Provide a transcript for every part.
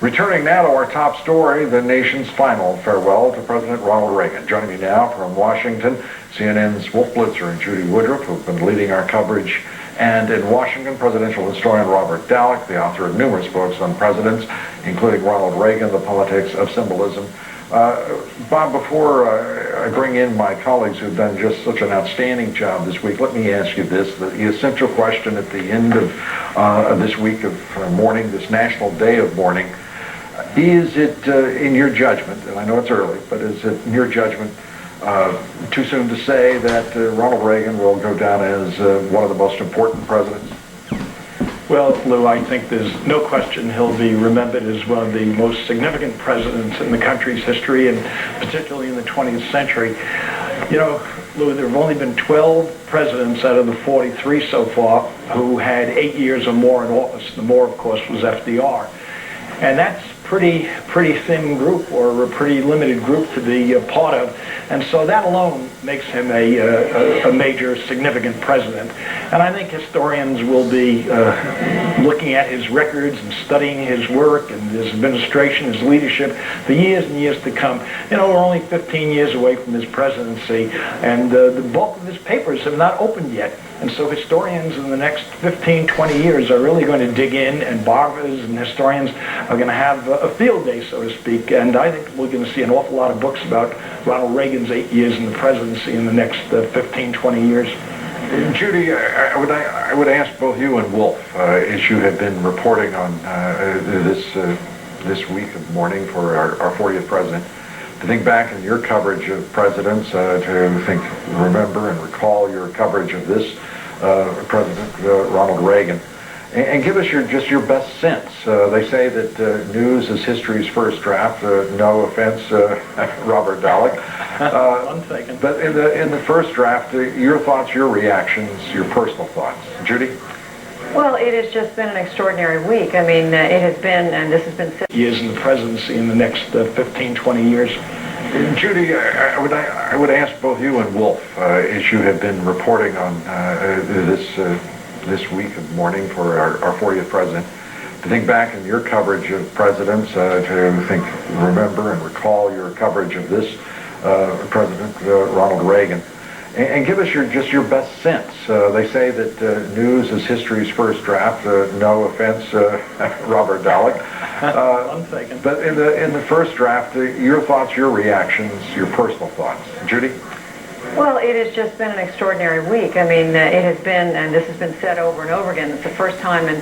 Returning now to our top story, the nation's final farewell to President Ronald Reagan. Joining me now from Washington, CNN's Wolf Blitzer and Judy Woodruff, who've been leading our coverage. And in Washington, presidential historian Robert Dallek, the author of numerous books on presidents, including Ronald Reagan, The Politics of Symbolism. Bob, before I bring in my colleagues who've done just such an outstanding job this week, let me ask you this. The essential question at the end of this week of mourning, this National Day of Mourning, is it, in your judgment, and I know it's early, but is it, in your judgment, too soon to say that Ronald Reagan will go down as one of the most important presidents? Well, Lou, I think there's no question he'll be remembered as one of the most significant presidents in the country's history, and particularly in the 20th century. You know, Lou, there have only been 12 presidents out of the 43 so far who had 8 years or more in office. The more, of course, was FDR. And that's pretty thin group, or a pretty limited group to be a part of, and so that alone makes him a major, significant president. And I think historians will be looking at his records and studying his work and his administration, his leadership, for years and years to come. You know, we're only 15 years away from his presidency, and the bulk of his papers have not opened yet. And so historians in the next 15, 20 years are really going to dig in, and biographers and historians are going to have a field day, so to speak. And I think we're going to see an awful lot of books about Ronald Reagan's 8 years in the presidency in the next 15, 20 years. Judy, I would ask both you and Wolf, as you have been reporting on this week of mourning for our 40th president, to think back in your coverage of presidents, remember and recall your coverage of this President Ronald Reagan, and give us just your best sense. They say that news is history's first draft. No offense, Robert Dallek. But in the first draft, your thoughts, your reactions, your personal thoughts. Judy? Well, it has just been an extraordinary week. I mean, it has been, and this has been said. Years in the presidency in the next 15, 20 years. Judy, I would ask both you and Wolf, as you have been reporting on this week of mourning for our 40th president, to think back in your coverage of presidents, remember and recall your coverage of this President Ronald Reagan, and give us just your best sense. They say that news is history's first draft. No offense, Robert Dallek. But in the first draft, your thoughts, your reactions, your personal thoughts. Judy? Well, it has just been an extraordinary week. I mean, it has been, and this has been said over and over again, it's the first time in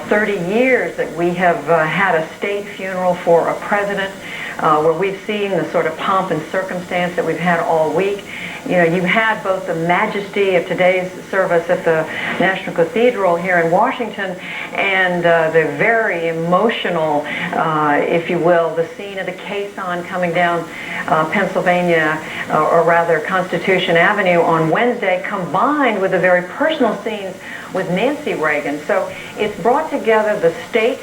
30 years that we have had a state funeral for a president, where we've seen the sort of pomp and circumstance that we've had all week. You know, you had both the majesty of today's service at the National Cathedral here in Washington, and the very emotional, if you will, the scene of the caisson coming down Pennsylvania, or rather Constitution Avenue on Wednesday, combined with the very personal scenes with Nancy Reagan. So it's brought together the state,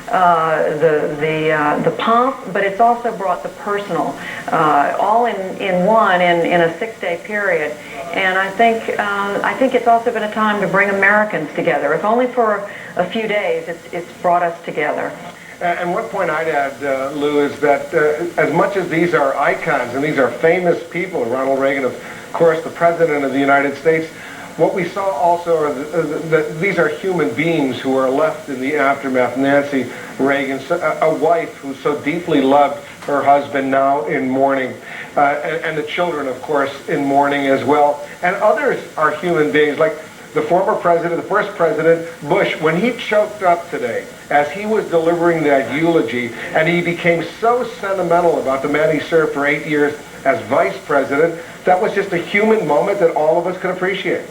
the pomp, but it's also brought the personal, all in one in a 6-day period. And I think it's also been a time to bring Americans together. If only for a few days, it's brought us together. And one point I'd add, Lou, is that as much as these are icons and these are famous people, Ronald Reagan, of course, the President of the United States, what we saw also are that these are human beings who are left in the aftermath. Nancy Reagan, a wife who so deeply loved her husband, now in mourning, and the children, of course, in mourning as well. And others are human beings, like the former president, the first president, Bush, when he choked up today as he was delivering that eulogy, and he became so sentimental about the man he served for 8 years as vice president, that was just a human moment that all of us could appreciate.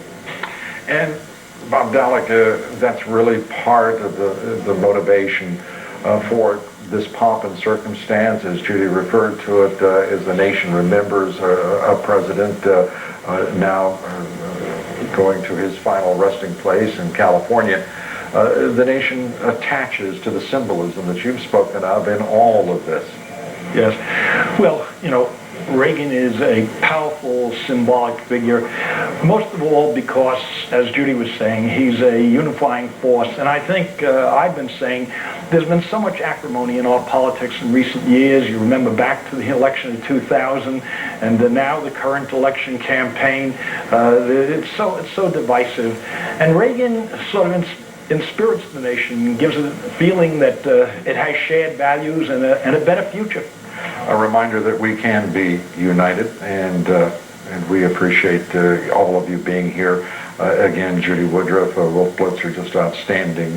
And Bob Dallek, that's really part of the motivation for this pomp and circumstance, as Judy referred to it, as the nation remembers a president now going to his final resting place in California. The nation attaches to the symbolism that you've spoken of in all of this. Yes. Well, you know, Reagan is a powerful symbolic figure, most of all because, as Judy was saying, he's a unifying force. And I think I've been saying there's been so much acrimony in our politics in recent years. You remember back to the election of 2000 and now the current election campaign. It's so divisive. And Reagan sort of inspirits the nation, gives it a feeling that it has shared values and a better future. A reminder that we can be united, and we appreciate all of you being here. Again, Judy Woodruff, Wolf Blitzer, just outstanding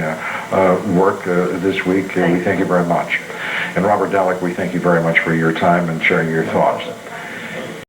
work this week. We thank you very much. And Robert Dallek, we thank you very much for your time and sharing your thoughts.